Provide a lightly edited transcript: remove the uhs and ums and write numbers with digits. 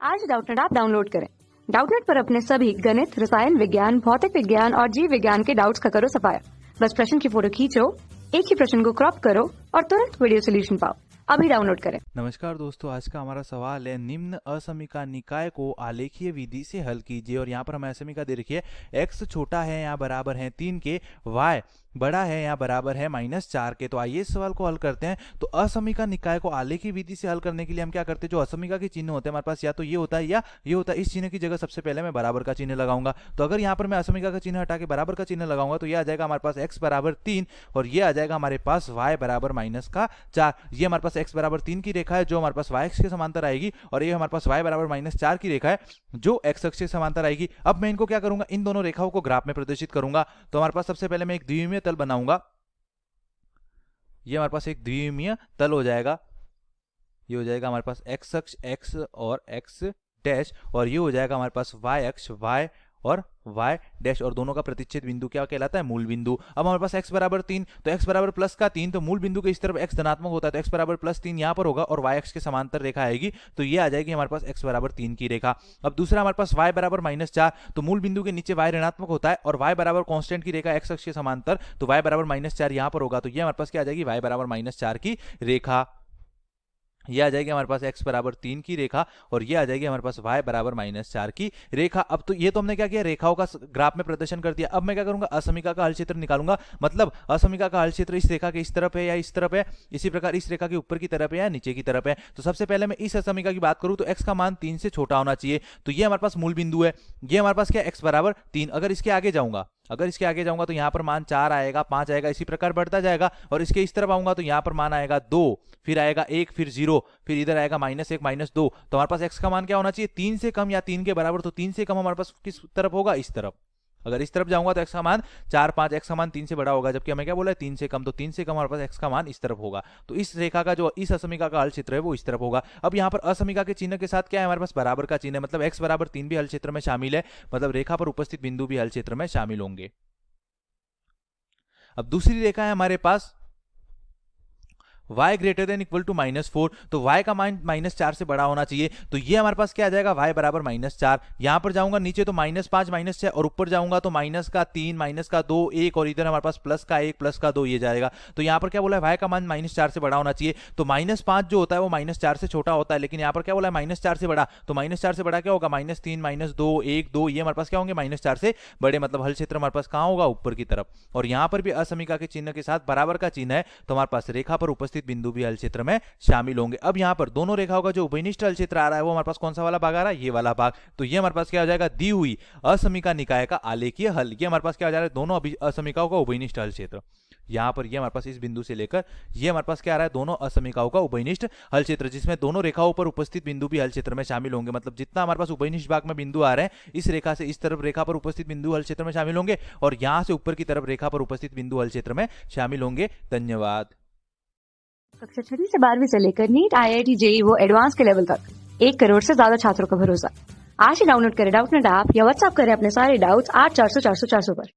आज Doubtnut app download करें। Doubtnut पर अपने सभी गणित, रसायन विज्ञान, भौतिक विज्ञान और जीव विज्ञान के डाउट्स का करो सफाया। बस प्रश्न की फोटो खींचो, एक ही प्रश्न को क्रॉप करो और तुरंत वीडियो सोल्यूशन पाओ। अभी डाउनलोड करें। नमस्कार दोस्तों, आज का हमारा सवाल है निम्न असमीका निकाय को आलेखीय विधि से हल कीजिए। और यहाँ पर हमें असमीका दे रखी है x छोटा है या बराबर है 3 के, y बड़ा है या बराबर है -4 के। तो आइए इस सवाल को हल करते हैं। तो असमीका निकाय को आलेखीय विधि से हल करने के लिए हम क्या करते हैं, जो असमीका के चिन्ह होते हैं हमारे पास या तो ये होता है या ये होता है। इस चिन्ह की जगह सबसे पहले मैं बराबर का चिन्ह लगाऊंगा। तो अगर यहाँ पर मैं असमीका का चिन्ह हटा के बराबर का चिन्ह लगाऊंगा तो ये आ जाएगा हमारे पास x बराबर 3 और ये आ जाएगा हमारे पास y बराबर -4। ये हमारे पास x बराबर 3 की रेखा है जो हमारे पास y अक्ष के समांतर आएगी और ये हमारे पास y बराबर -4 की रेखा है जो x अक्ष के समांतर आएगी। अब मैं इनको क्या करूंगा, इन दोनों रेखाओं को ग्राफ में प्रदर्शित करूंगा। तो हमारे पास सबसे पहले मैं एक द्विविमीय तल बनाऊंगा। ये हमारे पास एक द्विविमीय तल हो जाएगा। ये हो जाएगा हमारे पास x अक्ष x और x डैश और ये हो जाएगा हमारे पास y अक्ष y और y डैश और दोनों का प्रतिच्छेद बिंदु क्या कहलाता है, मूल बिंदु। अब हमारे पास x बराबर 3 तो x बराबर प्लस का 3 तो मूल बिंदु के इस तरफ x धनात्मक होता है तो x बराबर +3 यहाँ पर होगा और y अक्ष के समांतर रेखा आएगी तो ये आ जाएगी हमारे पास x बराबर 3 की रेखा। अब दूसरा हमारे पास y बराबर -4 तो मूल बिंदु के नीचे y ऋणात्मक होता है और y बराबर कांस्टेंट की रेखा x अक्ष के समांतर तो y बराबर -4 यहाँ पर होगा तो ये हमारे पास क्या आ जाएगी, y बराबर -4 की रेखा। ये आ जाएगी हमारे पास x बराबर 3 की रेखा और ये आ जाएगी हमारे पास y बराबर -4 की रेखा। अब तो ये तो हमने क्या किया, रेखाओं का ग्राफ में प्रदर्शन कर दिया। अब मैं क्या करूंगा, असमीका का हल क्षेत्र निकालूंगा। मतलब असमीका का हल क्षेत्र इस रेखा के इस तरफ है या इस तरफ है, इसी प्रकार इस रेखा के ऊपर की तरफ है या नीचे की तरफ है। तो सबसे पहले मैं इस असमीका की बात करूं तो x का मान 3 से छोटा होना चाहिए। तो ये हमारे पास मूल बिंदु है। ये हमारे पास क्या x बराबर 3। अगर इसके आगे जाऊंगा तो यहाँ पर मान 4 आएगा, 5 आएगा, इसी प्रकार बढ़ता जाएगा। और इसके इस तरफ आऊंगा तो यहाँ पर मान आएगा 2, फिर आएगा 1, फिर 0, फिर इधर आएगा -1 -2। तो हमारे पास x का मान क्या होना चाहिए, 3 से कम या 3 के बराबर। तो 3 से कम हमारे पास किस तरफ होगा, इस तरफ। अगर इस तरफ जाऊंगा तो x का मान 4, 5, x का मान 3 से बड़ा होगा, जबकि हमें क्या बोला है 3 से कम। तो 3 से कम हमारे पास x का मान इस तरफ होगा। तो इस रेखा का जो इस असमीका का हल क्षेत्र है वो इस तरफ होगा। अब यहाँ पर असमीका के चिन्ह के साथ क्या है, हमारे पास बराबर का चिन्ह है। मतलब x बराबर 3 भी हल क्षेत्र में शामिल है। मतलब रेखा पर उपस्थित बिंदु भी हल क्षेत्र में शामिल होंगे। अब दूसरी रेखा है हमारे पास y greater than equal to -4 तो y का मान -4 से बड़ा होना चाहिए। तो ये हमारे पास क्या आ जाएगा, y बराबर -4। यहां पर जाऊंगा नीचे तो -5 -6 और ऊपर जाऊंगा तो -3 -2 1 और इधर हमारे पास +1 +2 ये जाएगा। तो यहां पर क्या बोला है, y का मान -4 से बड़ा होना चाहिए। तो -5 जो होता है वो -4 से छोटा होता है, लेकिन यहाँ पर क्या बोला है -4 से बड़ा। तो -4 से बड़ा क्या होगा, -3 -2 1 2 ये हमारे पास क्या होंगे, -4 से बड़े। मतलब हल क्षेत्र हमारे पास कहाँ होगा, ऊपर की तरफ। और यहाँ पर भी असमीका के चिन्ह के साथ बराबर का चिन्ह है तो हमारे पास रेखा पर उपस्थित बिंदु भी हल क्षेत्र में शामिल होंगे। अब यहाँ पर दोनों रेखाओं का जो उभयनिष्ठ हल क्षेत्र आ रहा है वो हमारे पास कौन सा वाला भाग आ रहा है, ये वाला भाग। तो ये हमारे पास क्या हो जाएगा, दी हुई असमीका निकाय का आलेखीय हल। ये हमारे पास क्या हो जा रहा है, दोनों असमीकाओं का उभयनिष्ठ हल क्षेत्र। यहाँ पर ये हमारे पास इस बिंदु से लेकर ये हमारे पास क्या आ रहा है, दोनों असमीकाओं का उभयनिष्ठ हल क्षेत्र, जिसमें दोनों रेखाओं पर उपस्थित बिंदु भी हल क्षेत्र में शामिल होंगे। मतलब जितना हमारे पास उभयनिष्ठ भाग में बिंदु आ रहे हैं इस रेखा से इस तरफ रेखा पर उपस्थित बिंदु हल क्षेत्र में शामिल होंगे और यहाँ से ऊपर की तरफ रेखा पर उपस्थित बिंदु हल क्षेत्र में शामिल होंगे। धन्यवाद। कक्षा 6 से 12वीं से लेकर नीट, IIT, JEE वो एडवांस के लेवल तक 1 करोड़ से ज्यादा छात्रों का भरोसा। आज ही डाउनलोड करें डाउटनेट ऐप या व्हाट्सएप करें अपने सारे डाउट्स 8400 400 400 पर।